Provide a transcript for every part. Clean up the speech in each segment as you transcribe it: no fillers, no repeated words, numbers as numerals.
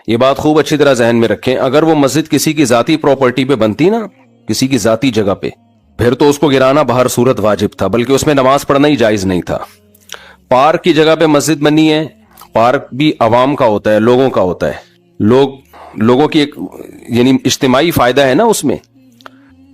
یہ بات خوب اچھی طرح ذہن میں رکھیں, اگر وہ مسجد کسی کی ذاتی پراپرٹی پہ بنتی نا, کسی کی ذاتی جگہ پہ, پھر تو اس کو گرانا بہر صورت واجب تھا, بلکہ اس میں نماز پڑھنا ہی جائز نہیں تھا. پارک کی جگہ پہ مسجد بنی ہے, پارک بھی عوام کا ہوتا ہے, لوگوں کا ہوتا ہے, لوگوں کی ایک یعنی اجتماعی فائدہ ہے نا اس میں.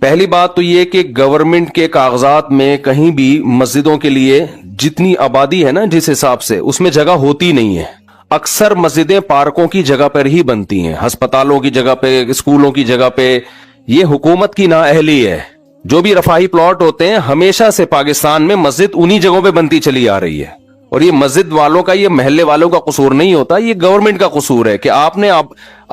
پہلی بات تو یہ کہ گورنمنٹ کے کاغذات میں کہیں بھی مسجدوں کے لیے جتنی آبادی ہے نا جس حساب سے, اس میں جگہ ہوتی نہیں ہے. اکثر مسجدیں پارکوں کی جگہ پر ہی بنتی ہیں, ہسپتالوں کی جگہ پہ, اسکولوں کی جگہ پہ. یہ حکومت کی نااہلی ہے. جو بھی رفاہی پلاٹ ہوتے ہیں ہمیشہ سے پاکستان میں مسجد انہی جگہوں پہ بنتی چلی آ رہی ہے. اور یہ مسجد والوں کا, یہ محلے والوں کا قصور نہیں ہوتا, یہ گورنمنٹ کا قصور ہے کہ آپ نے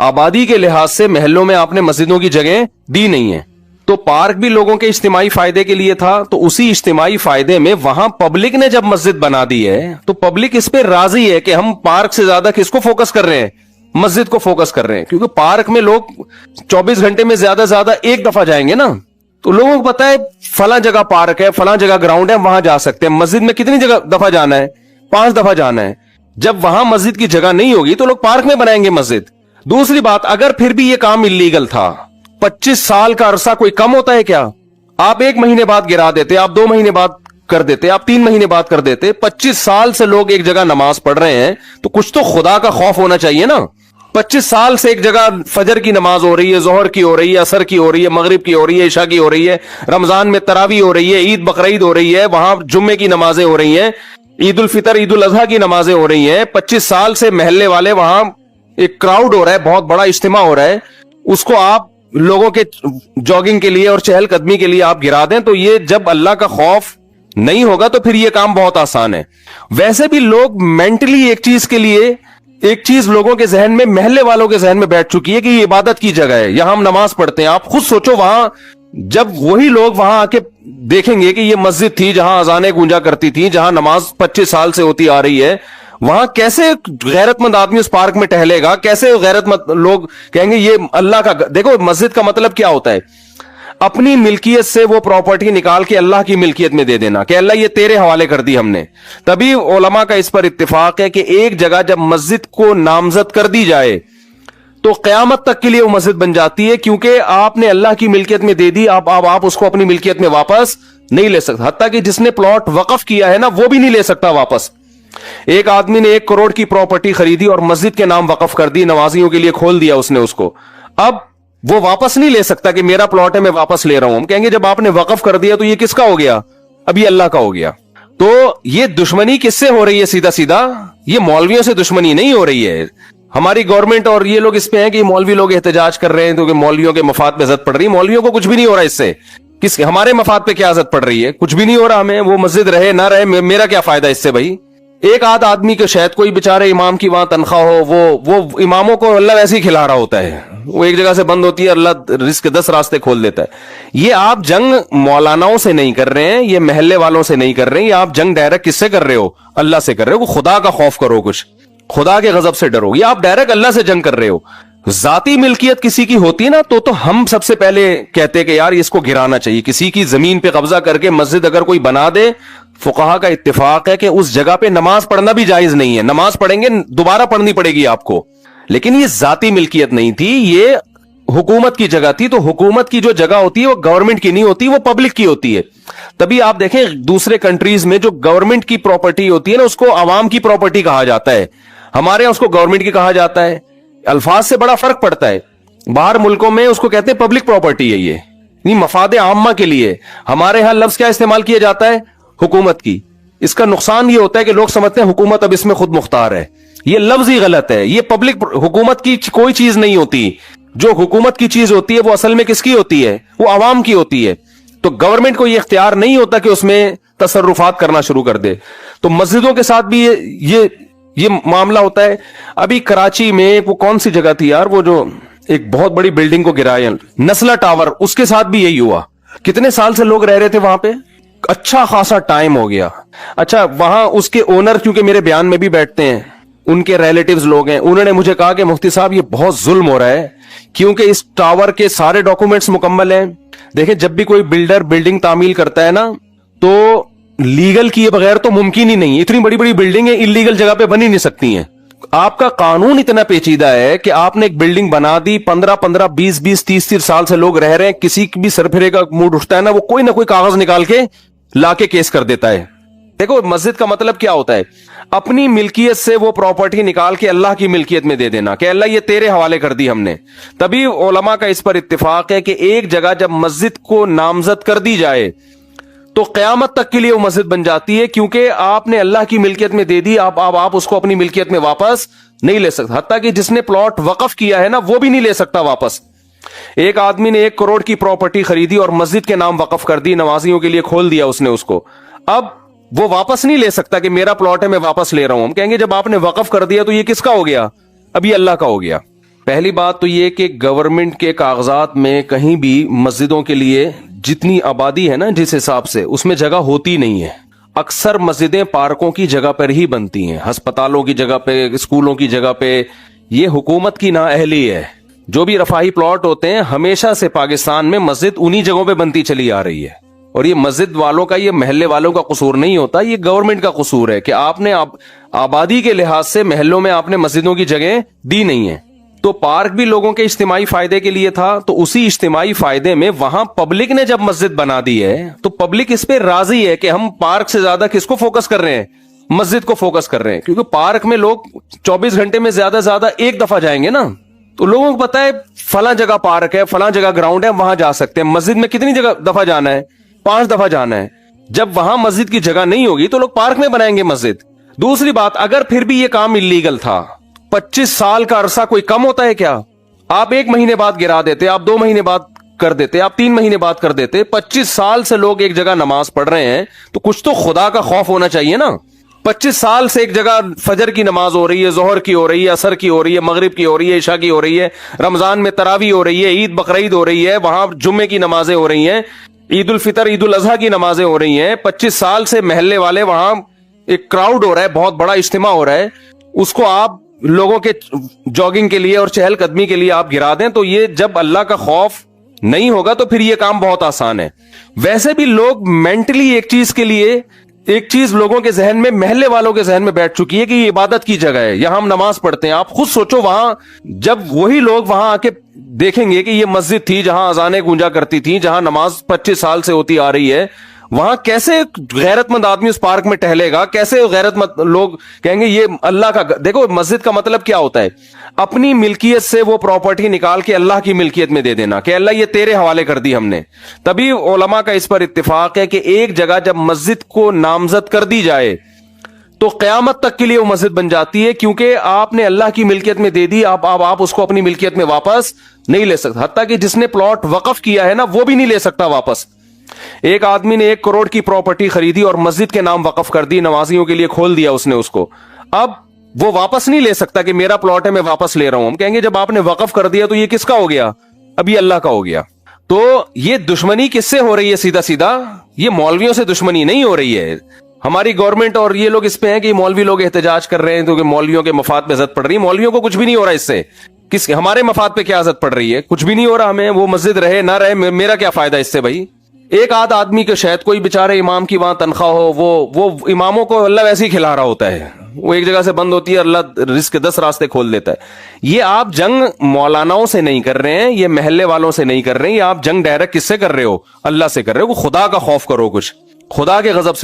آبادی کے لحاظ سے محلوں میں آپ نے مسجدوں کی جگہیں دی نہیں ہیں. تو پارک بھی لوگوں کے اجتماعی فائدے کے لیے تھا, تو اسی اجتماعی فائدے میں وہاں پبلک نے جب مسجد بنا دی ہے تو پبلک اس پہ راضی ہے کہ ہم پارک سے زیادہ کس کو فوکس کر رہے ہیں, مسجد کو فوکس کر رہے ہیں. کیونکہ پارک میں لوگ 24 گھنٹے میں زیادہ ایک دفعہ جائیں گے نا, تو لوگوں کو پتا ہے فلاں جگہ پارک ہے, فلاں جگہ گراؤنڈ ہے, وہاں جا سکتے ہیں. مسجد میں کتنی دفعہ جانا ہے, 5 دفعہ جانا ہے. جب وہاں مسجد کی جگہ نہیں ہوگی تو لوگ پارک میں بنائیں گے مسجد. دوسری بات, اگر پھر بھی یہ کام اللیگل تھا, 25 سال کا عرصہ کوئی کم ہوتا ہے کیا؟ آپ 1 مہینے بعد گرا دیتے, آپ 2 مہینے بعد کر دیتے, آپ 3 مہینے بعد کر دیتے. 25 سال سے لوگ ایک جگہ نماز پڑھ رہے ہیں تو کچھ تو خدا کا خوف ہونا چاہیے نا. 25 سال سے ایک جگہ فجر کی نماز ہو رہی ہے, ظہر کی ہو رہی ہے, عصر کی ہو رہی ہے, مغرب کی ہو رہی ہے, عشاء کی ہو رہی ہے, رمضان میں تراویح ہو رہی ہے, عید بقرعید ہو رہی ہے, وہاں جمعے کی نمازیں ہو رہی ہیں, عید الفطر عید الاضحیٰ کی نمازیں ہو رہی ہیں. 25 سال سے محلے والے وہاں ایک کراؤڈ ہو رہا ہے, بہت بڑا اجتماع ہو رہا ہے, اس کو آپ لوگوں کے جاگنگ کے لیے اور چہل قدمی کے لیے آپ گرا دیں. تو یہ جب اللہ کا خوف نہیں ہوگا تو پھر یہ کام بہت آسان ہے. ویسے بھی لوگ مینٹلی ایک چیز لوگوں کے ذہن میں, محلے والوں کے ذہن میں بیٹھ چکی ہے کہ یہ عبادت کی جگہ ہے, یہاں ہم نماز پڑھتے ہیں. آپ خود سوچو, وہاں جب وہی لوگ وہاں آ کے دیکھیں گے کہ یہ مسجد تھی جہاں اذانیں گونجا کرتی تھی, جہاں نماز 25 سال سے ہوتی آ رہی ہے, وہاں کیسے غیرت مند آدمی اس پارک میں ٹہلے گا؟ کیسے غیرت مند لوگ کہیں گے یہ اللہ کا. دیکھو مسجد کا مطلب کیا ہوتا ہے, اپنی ملکیت سے وہ پراپرٹی نکال کے اللہ کی ملکیت میں دے دینا کہ اللہ یہ تیرے حوالے کر دی ہم نے. تبھی علماء کا اس پر اتفاق ہے کہ ایک جگہ جب مسجد کو نامزد کر دی جائے تو قیامت تک کے لیے وہ مسجد بن جاتی ہے, کیونکہ آپ نے اللہ کی ملکیت میں دے دی. آپ اس کو اپنی ملکیت میں واپس نہیں لے سکتے. حتیٰ کہ جس نے پلاٹ وقف کیا ہے نا وہ بھی نہیں لے سکتا واپس. ایک آدمی نے 1 کروڑ کی پراپرٹی خریدی اور مسجد کے نام وقف کر دی, نمازیوں کے لیے کھول دیا اس نے اس کو. اب وہ واپس نہیں لے سکتا کہ میرا پلاٹ ہے میں واپس لے رہا ہوں. ہم کہیں گے جب آپ نے وقف کر دیا تو یہ کس کا ہو گیا؟ اب یہ اللہ کا ہو گیا. تو یہ دشمنی کس سے ہو رہی ہے؟ سیدھا یہ مولویوں سے دشمنی نہیں ہو رہی ہے. ہماری گورنمنٹ اور یہ لوگ اس پہ ہیں کہ مولوی لوگ احتجاج کر رہے ہیں تو کہ مولویوں کے مفاد پہ زد پڑ رہی ہے. مولویوں کو کچھ بھی نہیں ہو رہا اس سے. ہمارے مفاد پہ کیا زد پڑ رہی ہے؟ کچھ بھی نہیں ہو رہا ہمیں. وہ مسجد رہے نہ رہے میرا کیا فائدہ اس سے بھائی؟ ایک آدھ آدمی کے شاید کوئی بیچارے امام کی وہاں تنخواہ ہو, وہ اماموں کو اللہ ویسے ہی کھلا رہا ہوتا ہے. وہ ایک جگہ سے بند ہوتی ہے, اللہ رزق کے 10 راستے کھول دیتا ہے. یہ آپ جنگ مولاناؤں سے نہیں کر رہے ہیں, یہ محلے والوں سے نہیں کر رہے ہیں, یہ آپ جنگ ڈائریکٹ کس سے کر رہے ہو؟ اللہ سے کر رہے ہو. خدا کا خوف کرو, کچھ خدا کے غضب سے ڈرو. یہ آپ ڈائریکٹ اللہ سے جنگ کر رہے ہو. ذاتی ملکیت کسی کی ہوتی نا تو ہم سب سے پہلے کہتے کہ یار اس کو گرانا چاہیے. کسی کی زمین پہ قبضہ کر کے مسجد اگر کوئی بنا دے, فقہا کا اتفاق ہے کہ اس جگہ پہ نماز پڑھنا بھی جائز نہیں ہے. نماز پڑھیں گے دوبارہ پڑھنی پڑے گی آپ کو, لیکن یہ ذاتی ملکیت نہیں تھی, یہ حکومت کی جگہ تھی. تو حکومت کی جو جگہ ہوتی ہے وہ گورنمنٹ کی نہیں ہوتی, وہ پبلک کی ہوتی ہے. تبھی آپ دیکھیں دوسرے کنٹریز میں جو گورنمنٹ کی پراپرٹی ہوتی ہے نا اس کو عوام کی پراپرٹی کہا جاتا ہے. ہمارے یہاں اس کو گورنمنٹ کی کہا جاتا ہے. الفاظ سے بڑا فرق پڑتا ہے. باہر ملکوں میں اس کو کہتے ہیں پبلک پراپرٹی ہے, یہ نہیں مفاد عامہ کے لیے. ہمارے ہاں لفظ کیا استعمال کیا جاتا ہے؟ حکومت کی. اس کا نقصان یہ ہوتا ہے کہ لوگ سمجھتے ہیں حکومت اب اس میں خود مختار ہے. یہ لفظ ہی غلط ہے. یہ پبلک حکومت کی کوئی چیز نہیں ہوتی. جو حکومت کی چیز ہوتی ہے وہ اصل میں کس کی ہوتی ہے؟ وہ عوام کی ہوتی ہے. تو گورنمنٹ کو یہ اختیار نہیں ہوتا کہ اس میں تصرفات کرنا شروع کر دے. تو مسجدوں کے ساتھ بھی یہ معاملہ ہوتا ہے. ابھی کراچی میں وہ کون سی جگہ تھی یار, وہ جو ایک بہت بڑی بلڈنگ کو گرایا نسلا ٹاور, اس کے ساتھ بھی یہی ہوا. کتنے سال سے لوگ رہ رہے تھے وہاں پہ, اچھا خاصا ٹائم ہو گیا. اچھا وہاں اس کے اونر کیونکہ میرے بیان میں بھی بیٹھتے ہیں, ان کے ریلیٹیوز لوگ ہیں, انہوں نے مجھے کہا کہ مفتی صاحب یہ بہت ظلم ہو رہا ہے کیونکہ اس ٹاور کے سارے ڈاکومنٹس مکمل ہیں. دیکھیں جب بھی کوئی بلڈر بلڈنگ تعمیل کرتا ہے نا تو لیگل کیے بغیر تو ممکن ہی نہیں. اتنی بڑی بڑی بلڈنگیں انلیگل جگہ پہ بن ہی نہیں سکتی ہیں. آپ کا قانون اتنا پیچیدہ ہے کہ آپ نے ایک بلڈنگ بنا دی, 15 20 30 سال سے لوگ رہ رہے ہیں, کسی بھی سرپھرے کا موڈ اٹھتا ہے نا, وہ کوئی نہ کوئی کاغذ نکال کے لا کے کیس کر دیتا ہے. دیکھو مسجد کا مطلب کیا ہوتا ہے, اپنی ملکیت سے وہ پراپرٹی نکال کے اللہ کی ملکیت میں دے دینا کہ اللہ یہ تیرے حوالے کر دی ہم نے. تبھی علماء کا اس پر اتفاق ہے کہ ایک جگہ جب مسجد کو نامزد کر دی جائے تو قیامت تک کے لیے وہ مسجد بن جاتی ہے, کیونکہ آپ نے اللہ کی ملکیت میں دے دی, آپ اس کو اپنی ملکیت میں واپس نہیں لے سکتے. حتیٰ کہ جس نے پلاٹ وقف کیا ہے نا, وہ بھی نہیں لے سکتا واپس. ایک آدمی نے 1 کروڑ کی پراپرٹی خریدی اور مسجد کے نام وقف کر دی, نمازیوں کے لیے کھول دیا اس نے اس کو, اب وہ واپس نہیں لے سکتا کہ میرا پلاٹ ہے میں واپس لے رہا ہوں. ہم کہیں گے جب آپ نے وقف کر دیا تو یہ کس کا ہو گیا, اب یہ اللہ کا ہو گیا. پہلی بات تو یہ کہ گورنمنٹ کے کاغذات میں کہیں بھی مسجدوں کے لیے جتنی آبادی ہے نا جس حساب سے, اس میں جگہ ہوتی نہیں ہے. اکثر مسجدیں پارکوں کی جگہ پر ہی بنتی ہیں, ہسپتالوں کی جگہ پہ, اسکولوں کی جگہ پہ. یہ حکومت کی نااہلی ہے. جو بھی رفاہی پلاٹ ہوتے ہیں ہمیشہ سے پاکستان میں مسجد انہی جگہوں پہ بنتی چلی آ رہی ہے. اور یہ مسجد والوں کا, یہ محلے والوں کا قصور نہیں ہوتا, یہ گورنمنٹ کا قصور ہے کہ آپ نے آبادی کے لحاظ سے محلوں میں آپ نے مسجدوں کی جگہ دی نہیں ہے. تو پارک بھی لوگوں کے اجتماعی فائدے کے لیے تھا, تو اسی اجتماعی فائدے میں وہاں پبلک نے جب مسجد بنا دی ہے تو پبلک اس پہ راضی ہے کہ ہم پارک سے زیادہ کس کو فوکس کر رہے ہیں, مسجد کو فوکس کر رہے ہیں. کیونکہ پارک میں لوگ 24 گھنٹے میں زیادہ سے زیادہ ایک دفعہ جائیں گے نا, تو لوگوں کو پتا ہے فلاں جگہ پارک ہے, فلاں جگہ گراؤنڈ ہے, وہاں جا سکتے ہیں. مسجد میں کتنی جگہ دفعہ جانا ہے, 5 دفعہ جانا ہے. جب وہاں مسجد کی جگہ نہیں ہوگی تو لوگ پارک میں بنائیں گے مسجد. دوسری بات, اگر پھر بھی یہ کام اللیگل تھا, 25 سال کا عرصہ کوئی کم ہوتا ہے کیا؟ آپ 1 مہینے بعد گرا دیتے, آپ 2 مہینے بعد کر دیتے, آپ 3 مہینے بعد کر دیتے. 25 سال سے لوگ ایک جگہ نماز پڑھ رہے ہیں تو کچھ تو خدا کا خوف ہونا چاہیے نا. 25 سال سے ایک جگہ فجر کی نماز ہو رہی ہے, ظہر کی ہو رہی ہے, عصر کی ہو رہی ہے, مغرب کی ہو رہی ہے, عشاء کی ہو رہی ہے, رمضان میں تراویح ہو رہی ہے, عید بقرعید ہو رہی ہے, وہاں جمعے کی نمازیں ہو رہی ہیں, عید الفطر عید الاضحیٰ کی نمازیں ہو رہی ہیں. 25 سال سے محلے والے وہاں ایک کراؤڈ ہو رہا ہے, بہت بڑا اجتماع ہو رہا ہے, اس کو آپ لوگوں کے جاگنگ کے لیے اور چہل قدمی کے لیے آپ گرا دیں, تو یہ جب اللہ کا خوف نہیں ہوگا تو پھر یہ کام بہت آسان ہے. ویسے بھی لوگ مینٹلی ایک چیز لوگوں کے ذہن میں, محلے والوں کے ذہن میں بیٹھ چکی ہے کہ یہ عبادت کی جگہ ہے, یہاں ہم نماز پڑھتے ہیں. آپ خود سوچو, وہاں جب وہی لوگ وہاں آ کے دیکھیں گے کہ یہ مسجد تھی جہاں اذانیں گونجا کرتی تھیں, جہاں نماز 25 سال سے ہوتی آ رہی ہے, وہاں کیسے غیرت مند آدمی اس پارک میں ٹہلے گا, کیسے غیرت مند لوگ کہیں گے یہ اللہ کا. دیکھو مسجد کا مطلب کیا ہوتا ہے, اپنی ملکیت سے وہ پراپرٹی نکال کے اللہ کی ملکیت میں دے دینا کہ اللہ یہ تیرے حوالے کر دی ہم نے. تبھی علماء کا اس پر اتفاق ہے کہ ایک جگہ جب مسجد کو نامزد کر دی جائے تو قیامت تک کے لیے وہ مسجد بن جاتی ہے, کیونکہ آپ نے اللہ کی ملکیت میں دے دی, آپ اس کو اپنی ملکیت میں واپس نہیں لے سکتے. حتیٰ کہ جس نے پلاٹ وقف کیا ہے نا, وہ بھی نہیں لے سکتا واپس. ایک آدمی نے 1 کروڑ کی پراپرٹی خریدی اور مسجد کے نام وقف کر دی, نمازیوں کے لیے کھول دیا اس نے اس کو, اب وہ واپس نہیں لے سکتا کہ میرا پلاٹ ہے میں واپس لے رہا ہوں. ہم کہیں گے جب آپ نے وقف کر دیا تو یہ کس کا ہو گیا, اب یہ اللہ کا ہو گیا. تو یہ دشمنی کس سے ہو رہی ہے, سیدھا سیدھا یہ مولویوں سے دشمنی نہیں ہو رہی ہے. ہماری گورنمنٹ اور یہ لوگ اس پہ ہیں کہ مولوی لوگ احتجاج کر رہے ہیں کیونکہ مولویوں کے مفاد پہ زد پڑ رہی ہے. مولویوں کو کچھ بھی نہیں ہو رہا اس سے, ہمارے مفاد پہ کیا زد پڑ رہی ہے, کچھ بھی نہیں ہو رہا. ہمیں وہ مسجد رہے نہ رہے, میرا کیا فائدہ اس سے بھائی. ایک آدھ آدمی کے شاید کوئی بیچارے امام کی وہاں تنخواہ ہو, وہ اماموں کو اللہ ویسے ہی کھلا رہا ہوتا ہے, وہ ایک جگہ سے بند ہوتی ہے, اللہ رزق کے 10 راستے کھول دیتا ہے. یہ آپ جنگ مولاناؤں سے نہیں کر رہے ہیں, یہ محلے والوں سے نہیں کر رہے ہیں, یہ آپ جنگ ڈائریکٹ کس سے کر رہے ہو, اللہ سے کر رہے ہو. خدا کا خوف کرو, کچھ خدا کے غضب سے